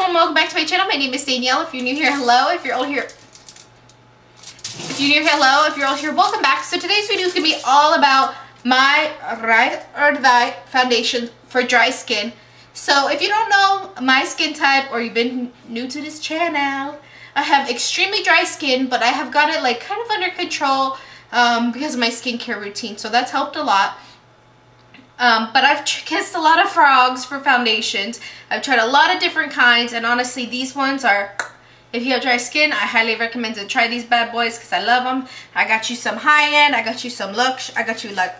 everyone, welcome back to my channel. My name is Danielle. If you're new here, hello. If you're old here, hello. If you're old here, welcome back. So today's video is going to be all about my ride or die foundation for dry skin. So if you don't know my skin type or you've been new to this channel, I have extremely dry skin, but I have got it like kind of under control because of my skincare routine. So that's helped a lot. But I've kissed a lot of frogs for foundations. I've tried a lot of different kinds, and honestly, these ones are, if you have dry skin, I highly recommend to try these bad boys because I love them. I got you some high-end, I got you some luxe, I got you like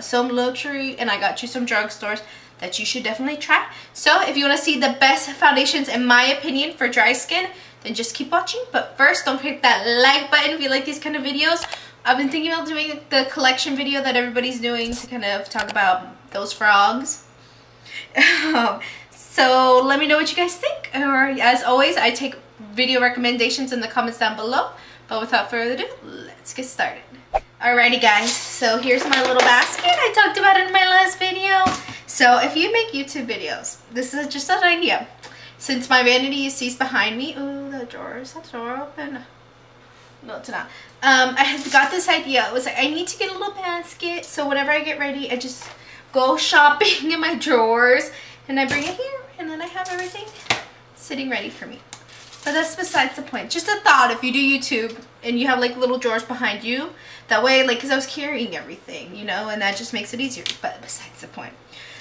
some luxury, and I got you some drugstores that you should definitely try. So if you want to see the best foundations in my opinion for dry skin, then just keep watching. But first, don't forget that like button if you like these kind of videos. I've been thinking about doing the collection video that everybody's doing to kind of talk about those frogs. So let me know what you guys think. Or as always, I take video recommendations in the comments down below. But without further ado, let's get started. Alrighty guys, so here's my little basket. I talked about it in my last video. So if you make YouTube videos, this is just an idea. Since my vanity you see behind me, ooh, the drawer, is that drawer open? No, it's not. I had got this idea. It was like, I need to get a little basket, so whenever I get ready, I just go shopping in my drawers, and I bring it here, and then I have everything sitting ready for me. But that's besides the point. Just a thought, if you do YouTube, and you have like little drawers behind you, that way, like, because I was carrying everything, you know, and that just makes it easier. But besides the point.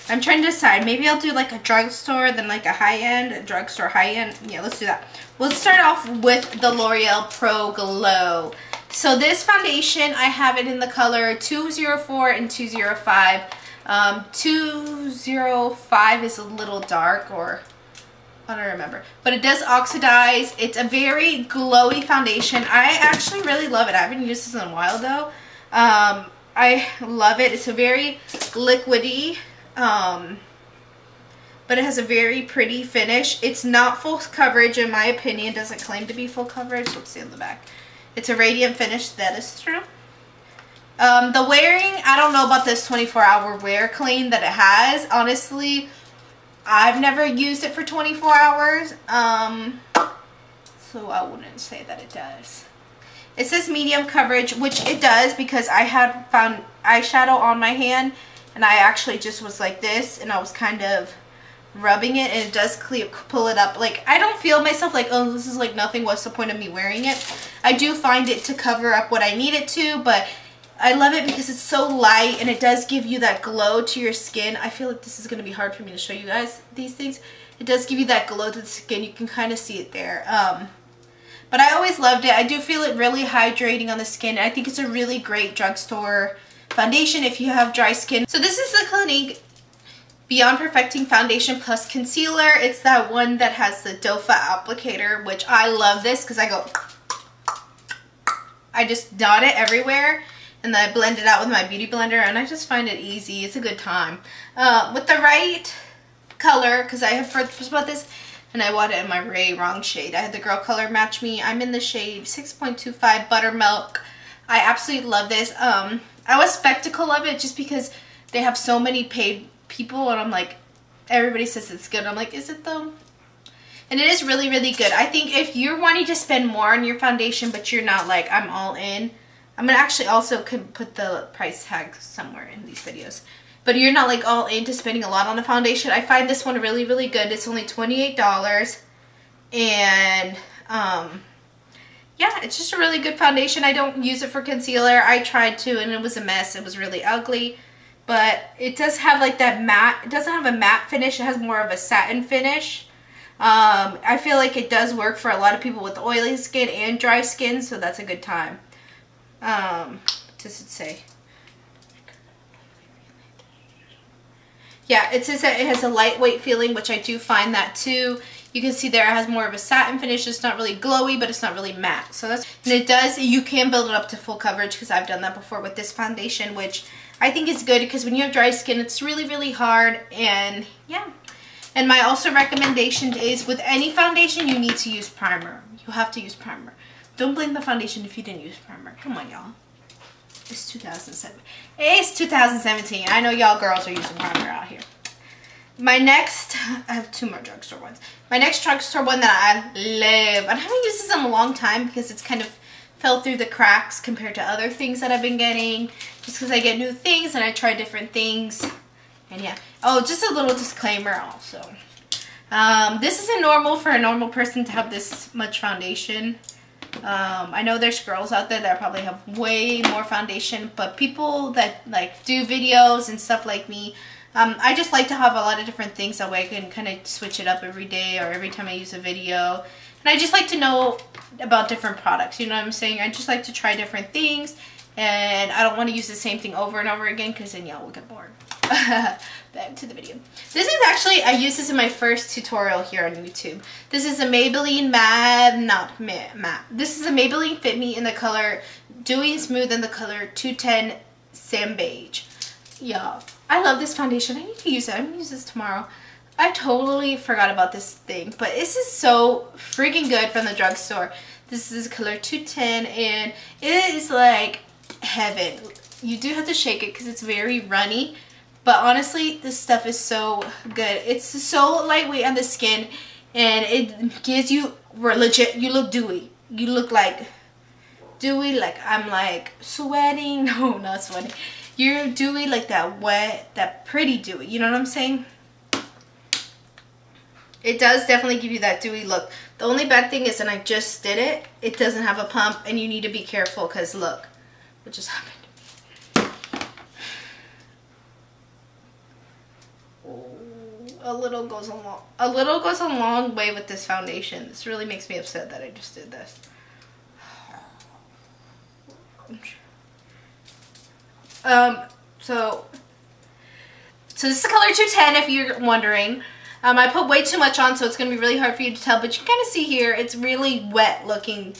I'm trying to decide. Maybe I'll do like a drugstore, then like a high-end, a drugstore high-end. Yeah, let's do that. We'll start off with the L'Oreal Pro Glow. So this foundation, I have it in the color 204 and 205. 205 is a little dark, or I don't remember. But it does oxidize. It's a very glowy foundation. I actually really love it. I haven't used this in a while though. I love it. It's a very liquidy. But it has a very pretty finish. It's not full coverage in my opinion. It doesn't claim to be full coverage. Let's see on the back. It's a radiant finish. That is true. The wearing, I don't know about this 24-hour wear claim that it has. Honestly, I've never used it for 24 hours. So I wouldn't say that it does. It says medium coverage, which it does because I had found eyeshadow on my hand. And I actually just was like this, and I was kind of rubbing it, and it does pull it up. Like, I don't feel myself like, oh, this is like nothing. What's the point of me wearing it? I do find it to cover up what I need it to, but I love it because it's so light, and it does give you that glow to your skin. I feel like this is going to be hard for me to show you guys these things. It does give you that glow to the skin. You can kind of see it there. But I always loved it. I do feel it really hydrating on the skin. I think it's a really great drugstore foundation if you have dry skin. So this is the Clinique Beyond Perfecting Foundation Plus Concealer. It's that one that has the doe foot applicator, which I love this because I just dot it everywhere, and then I blend it out with my beauty blender, and I just find it easy. It's a good time. With the right color, because I have first bought this, and I bought it in my wrong shade. I had the girl color match me. I'm in the shade 6.25 Buttermilk. I absolutely love this. I was skeptical of it just because they have so many paid people, and I'm like, everybody says it's good. I'm like, is it though? And it is really, really good. I think if you're wanting to spend more on your foundation, but you're not like, I'm all in. I'm gonna actually also put the price tag somewhere in these videos. But you're not like all into spending a lot on a foundation. I find this one really, really good. It's only $28, and yeah, it's just a really good foundation. I don't use it for concealer. I tried to, and it was a mess. It was really ugly. But it does have like that matte. It doesn't have a matte finish. It has more of a satin finish. I feel like it does work for a lot of people with oily skin and dry skin, so that's a good time. What does it say? Yeah, it says that it has a lightweight feeling, which I do find that too. You can see there it has more of a satin finish. It's not really glowy, but it's not really matte. So that's, and it does, you can build it up to full coverage because I've done that before with this foundation, which I think is good because when you have dry skin, it's really, really hard. And yeah. And my also recommendation is with any foundation, you need to use primer. You have to use primer. Don't blame the foundation if you didn't use primer. Come on, y'all. It's 2007. It's 2017. I know y'all girls are using primer out here. My next, I have 2 more drugstore ones. My next drugstore one that I love, I haven't used this in a long time because it's kind of fell through the cracks compared to other things that I've been getting. Just because I get new things and I try different things. And yeah. Oh, just a little disclaimer also. This isn't normal for a normal person to have this much foundation. I know there's girls out there that probably have way more foundation, but people that like do videos and stuff like me, I just like to have a lot of different things that way I can kind of switch it up every day or every time I use a video. And I just like to know about different products, you know what I'm saying? I just like to try different things, and I don't want to use the same thing over and over again because then y'all will get bored. Back to the video. This is actually, I used this in my first tutorial here on YouTube. This is a Maybelline matte. This is a Maybelline Fit Me in the color Dewy Smooth in the color 210 Sand Beige. Y'all, I love this foundation. I need to use it. I'm gonna use this tomorrow. I totally forgot about this thing, but this is so freaking good from the drugstore. This is color 210 and it is like heaven. You do have to shake it because it's very runny, but honestly this stuff is so good. It's so lightweight on the skin and it gives you legit, you look dewy. You look like dewy, like I'm like sweating. No, not sweating. You're dewy, like that wet, that pretty dewy, you know what I'm saying? It does definitely give you that dewy look. The only bad thing is, and I just did it, it doesn't have a pump and you need to be careful because look what just happened. A little goes a long way with this foundation. This really makes me upset that I just did this. So this is the color 210 if you're wondering. I put way too much on, so it's going to be really hard for you to tell, but you can kind of see here, it's really wet looking. So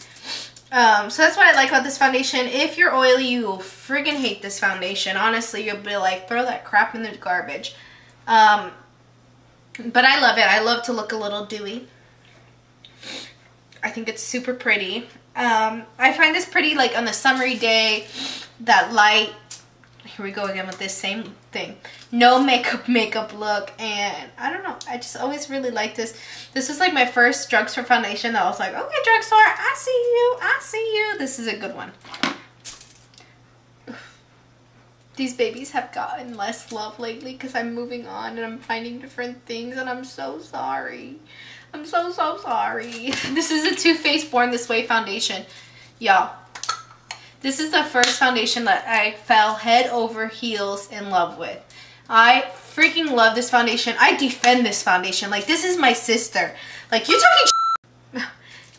that's what I like about this foundation. If you're oily, you will friggin' hate this foundation. Honestly, you'll be like, throw that crap in the garbage. But I love it. I love to look a little dewy. I think it's super pretty. I find this pretty like on a summery day, that light. Here we go again with this same thing. No makeup look, and I don't know. I just always really like this. This was like my first drugstore foundation that I was like, okay, drugstore, I see you, I see you. This is a good one. These babies have gotten less love lately because I'm moving on and I'm finding different things, and I'm so sorry. I'm so sorry. This is a Too Faced Born This Way foundation. Y'all, this is the first foundation that I fell head over heels in love with. I freaking love this foundation. I defend this foundation. Like, this is my sister. Like, you're talking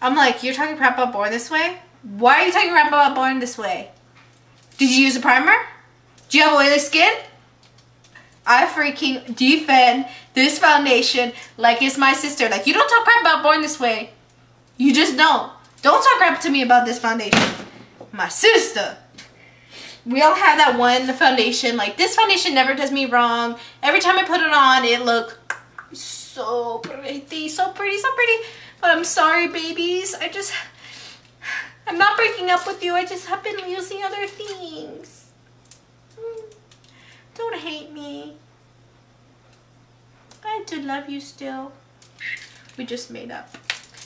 I'm like, you're talking crap about Born This Way? Why are you talking crap about Born This Way? Did you use a primer? Do you have oily skin? I freaking defend this foundation like it's my sister. Like, you don't talk crap about Born This Way. You just don't. Don't talk crap to me about this foundation. My sister. We all have that one foundation. Like, this foundation never does me wrong. Every time I put it on, it looks so pretty, so pretty, so pretty. But I'm sorry, babies. I'm not breaking up with you. I just have been using other things. Don't hate me. I do love you still. We just made up.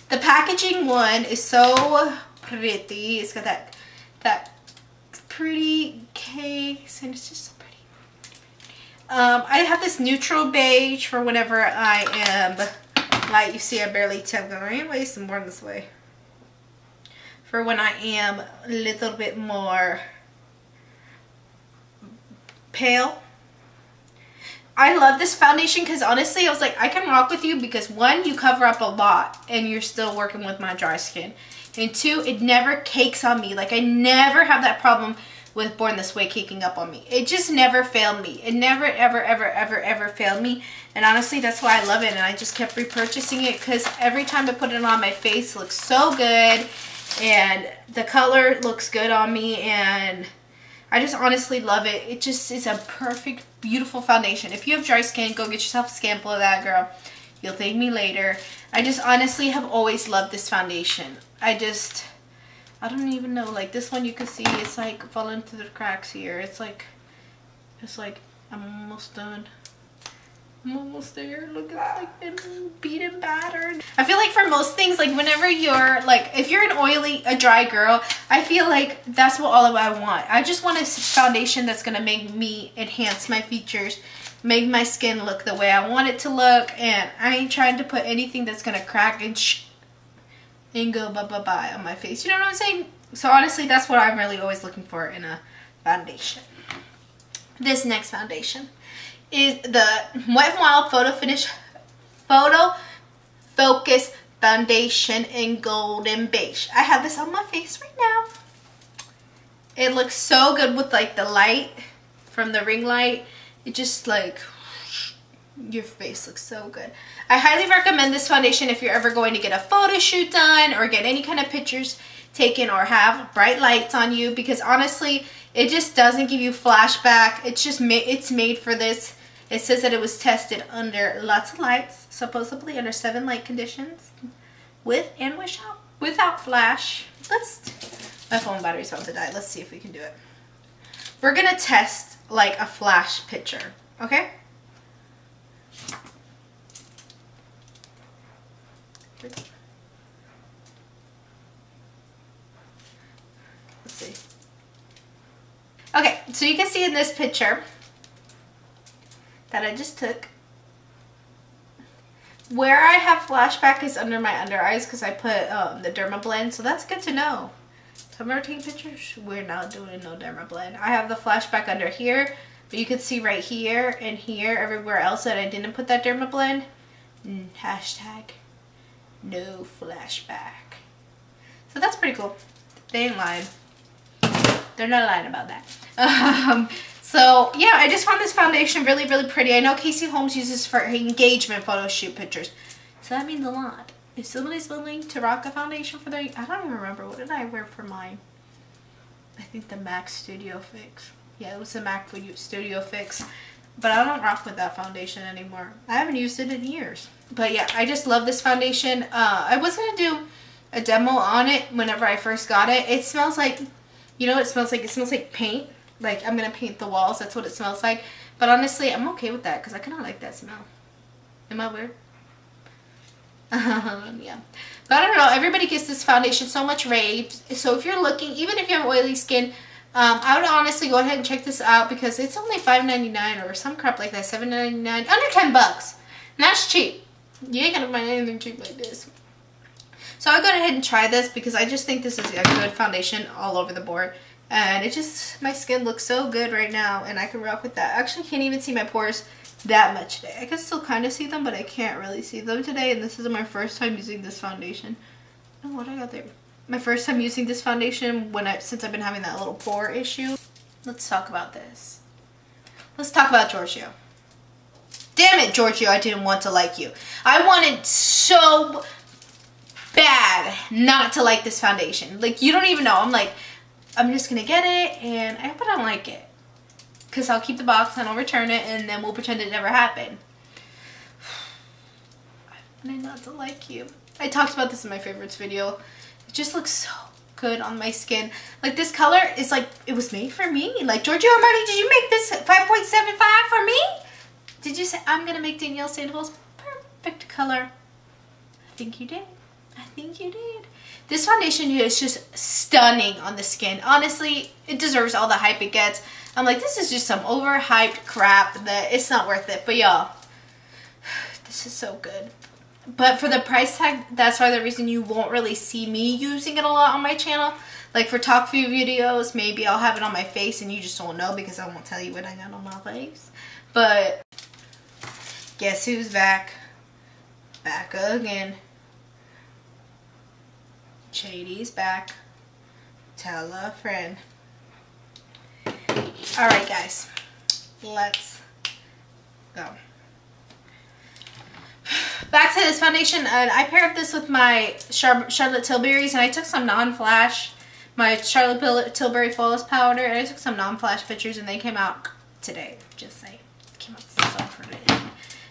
The packaging one is so pretty. It's got that pretty case, and it's just so pretty. I have this neutral beige for whenever I am light. You see, I barely tap them. Anyways, I'm Born This Way. For when I am a little bit more pale. I love this foundation because honestly I was like, I can rock with you because one, you cover up a lot and you're still working with my dry skin, and two, it never cakes on me. Like, I never have that problem with Born This Way caking up on me. It just never failed me. It never ever failed me, and honestly that's why I love it, and I just kept repurchasing it because every time I put it on, my face looks so good and the color looks good on me, and I just honestly love it. It just is a perfect, beautiful foundation. If you have dry skin, go get yourself a sample of that, girl. You'll thank me later. I just honestly have always loved this foundation. I don't even know. Like, this one you can see it's like falling through the cracks here. It's like I'm almost done. I'm almost there. Look at like it beat and battered. I feel like for most things, like whenever you're like, if you're a dry girl, I feel like that's all I want. I just want a foundation that's gonna make me enhance my features, make my skin look the way I want it to look, and I ain't trying to put anything that's gonna crack and go bye on my face. You know what I'm saying? So honestly, that's what I'm really always looking for in a foundation. This next foundation is the Wet n Wild Photo Focus Foundation in Golden Beige. I have this on my face right now. It looks so good with like the light from the ring light. It just like, your face looks so good. I highly recommend this foundation if you're ever going to get a photo shoot done or get any kind of pictures taken or have bright lights on you, because honestly, it just doesn't give you flashback. It's just it's made for this. It says that it was tested under lots of lights, supposedly under 7 light conditions, with and without flash. My phone battery's about to die. Let's see if we can do it. We're gonna test like a flash picture, okay? Let's see. Okay, so you can see in this picture that I just took, where I have flashback is under my under eyes because I put the Derma Blend, so that's good to know. So I'm taking pictures. We're not doing no Derma Blend. I have the flashback under here, but you can see right here and here, everywhere else that I didn't put that Derma Blend. Hashtag no flashback. So that's pretty cool. They ain't lying. They're not lying about that. So yeah, I just found this foundation really, really pretty. I know Casey Holmes uses for engagement photo shoot pictures, so that means a lot. If somebody's willing to rock a foundation for their, I don't even remember, what did I wear for mine? I think the MAC Studio Fix. Yeah, it was the MAC Studio Fix, but I don't rock with that foundation anymore. I haven't used it in years. But yeah, I just love this foundation. I was gonna do a demo on it whenever I first got it. It smells like, you know what it smells like? It smells like paint. Like, I'm going to paint the walls. That's what it smells like. But honestly, I'm okay with that because I kind of like that smell. Am I weird? Yeah. But I don't know. Everybody gets this foundation so much rave. So if you're looking, even if you have oily skin, I would honestly go ahead and check this out because it's only $5.99 or some crap like that. $7.99. Under $10. And that's cheap. You ain't going to find anything cheap like this. So I'll go ahead and try this because I just think this is a good foundation all over the board. And it just, my skin looks so good right now and I can rock with that. I actually can't even see my pores that much today. I can still kind of see them, but I can't really see them today. And this is my first time using this foundation. Oh, what I got there? My first time using this foundation since I've been having that little pore issue. Let's talk about this. Let's talk about Giorgio. Damn it, Giorgio, I didn't want to like you. I wanted so bad not to like this foundation. Like, you don't even know. I'm like, I'm just gonna get it and I hope I don't like it, because I'll keep the box and I'll return it and then we'll pretend it never happened. I wanted not to like you. I talked about this in my favorites video. It just looks so good on my skin. Like, this color is like, it was made for me. Like, Giorgio Armani, did you make this 5.75 for me? Did you say I'm gonna make Danielle Sandoval's perfect color? I think you did. I think you did. This foundation here is just stunning on the skin. Honestly, it deserves all the hype it gets. I'm like, this is just some overhyped crap that it's not worth it. But y'all, this is so good. But for the price tag, that's why the reason you won't really see me using it a lot on my channel. Like for talk view videos, maybe I'll have it on my face and you just don't know because I won't tell you what I got on my face. But guess who's back? Back again. Shady's back. Tell a friend. Alright guys, let's go. Back to this foundation, and I paired this with my Charlotte Tilbury's, and I took some non-flash, my Charlotte Tilbury Flawless Powder, and I took some non-flash pictures and they came out today, just saying. Came out so pretty.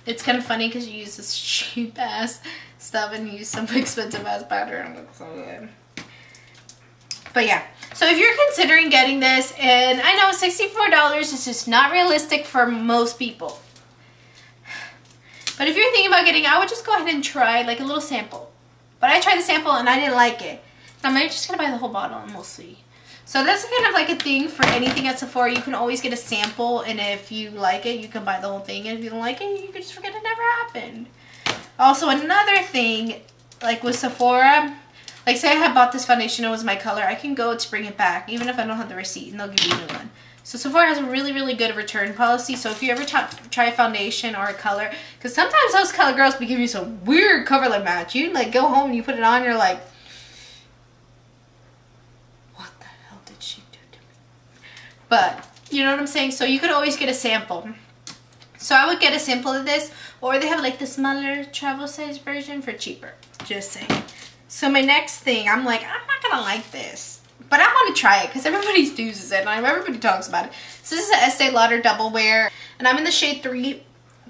It's kind of funny because you use this cheap ass stuff and you use some expensive ass powder and it looks so good. But yeah, so if you're considering getting this, and I know $64 is just not realistic for most people, But if you're thinking about getting, I would just go ahead and try like a little sample. But I tried the sample and I didn't like it. I'm just gonna buy the whole bottle and we'll see. So that's kind of like a thing for anything at Sephora. You can always get a sample, and if you like it, you can buy the whole thing. And if you don't like it, you can just forget it never happened. Also, another thing, like with Sephora, like say I had bought this foundation, it was my color, I can go to bring it back, even if I don't have the receipt, and they'll give you a new one. So Sephora has a really, really good return policy. So if you ever try a foundation or a color, because sometimes those color girls be giving you some weird color match. You like go home and you put it on, you're like, what the hell did she do to me? But you know what I'm saying? So you could always get a sample. So I would get a sample of this, or they have like the smaller travel size version for cheaper. Just saying. So my next thing, I'm like, I'm not gonna like this. But I want to try it because everybody uses it and everybody talks about it. So this is an Estee Lauder Double Wear. And I'm in the shade 3W.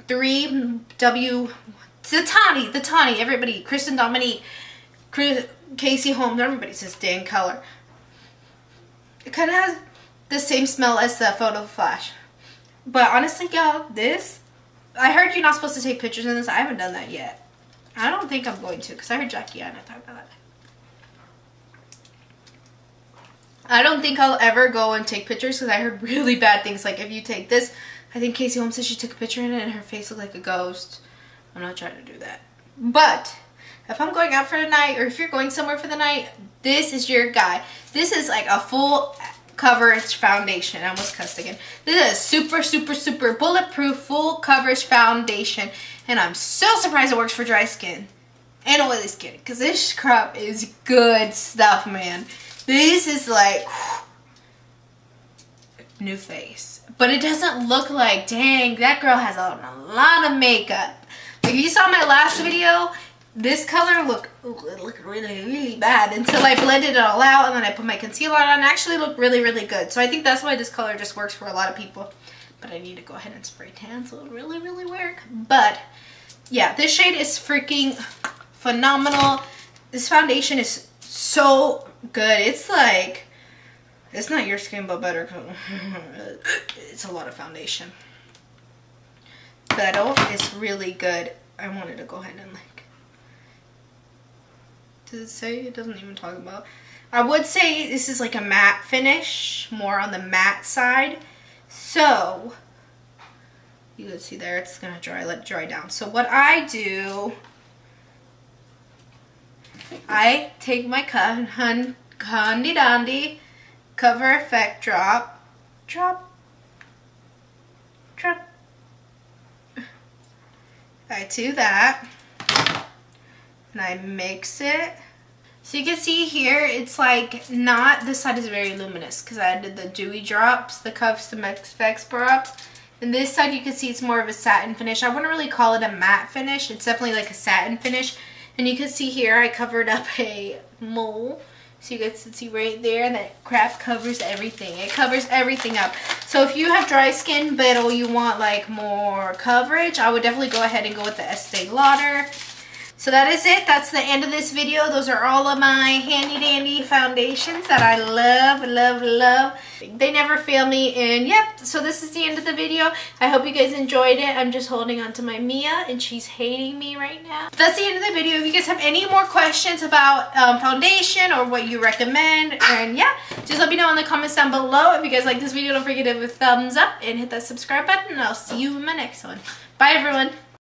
The Tawny. Everybody. Kristen Dominique. Casey Holmes. Everybody says dang color. It kind of has the same smell as the Photo Flash. But honestly, y'all, this... I heard you're not supposed to take pictures in this. I haven't done that yet. I don't think I'm going to because I heard Jackie Anna talk about that. I don't think I'll ever go and take pictures because I heard really bad things. Like if you take this, I think Casey Holmes said she took a picture in it and her face looked like a ghost. I'm not trying to do that. But if I'm going out for the night, or if you're going somewhere for the night, this is your guy. This is like a full coverage foundation. I almost cussed again. This is a super bulletproof full coverage foundation. And I'm so surprised it works for dry skin and oily skin. Because this scrub is good stuff, man. This is like new face, but it doesn't look like, dang, that girl has on a lot of makeup. Like you saw my last video, this color looked really bad until I blended it all out and then I put my concealer on. It actually looked really good. So I think that's why this color just works for a lot of people. But I need to go ahead and spray tan so it'll really work. But yeah, this shade is freaking phenomenal. This foundation is so good. It's like, it's not your skin but better. It's a lot of foundation. Pero is really good. I wanted to go ahead and like, does it say? It doesn't even talk about. I would say this is like a matte finish, more on the matte side. So you can see there, it's gonna dry, let it dry down. So what I do, I take my Handy Dandy Cover Effect drop. I do that, and I mix it. So you can see here, it's like not, this side is very luminous because I did the dewy drops, the custom effects drops. And this side you can see it's more of a satin finish. I wouldn't really call it a matte finish. It's definitely like a satin finish. And you can see here I covered up a mole. So you guys can see right there, and that crap covers everything. It covers everything up. So if you have dry skin but you want like more coverage, I would definitely go ahead and go with the Estee Lauder. So that is it. That's the end of this video. Those are all of my handy dandy foundations that I love. They never fail me. And yep, so this is the end of the video. I hope you guys enjoyed it. I'm just holding on to my Mia and she's hating me right now. But that's the end of the video. If you guys have any more questions about foundation or what you recommend, and yeah, just let me know in the comments down below. If you guys like this video, don't forget to give it a thumbs up and hit that subscribe button, and I'll see you in my next one. Bye everyone.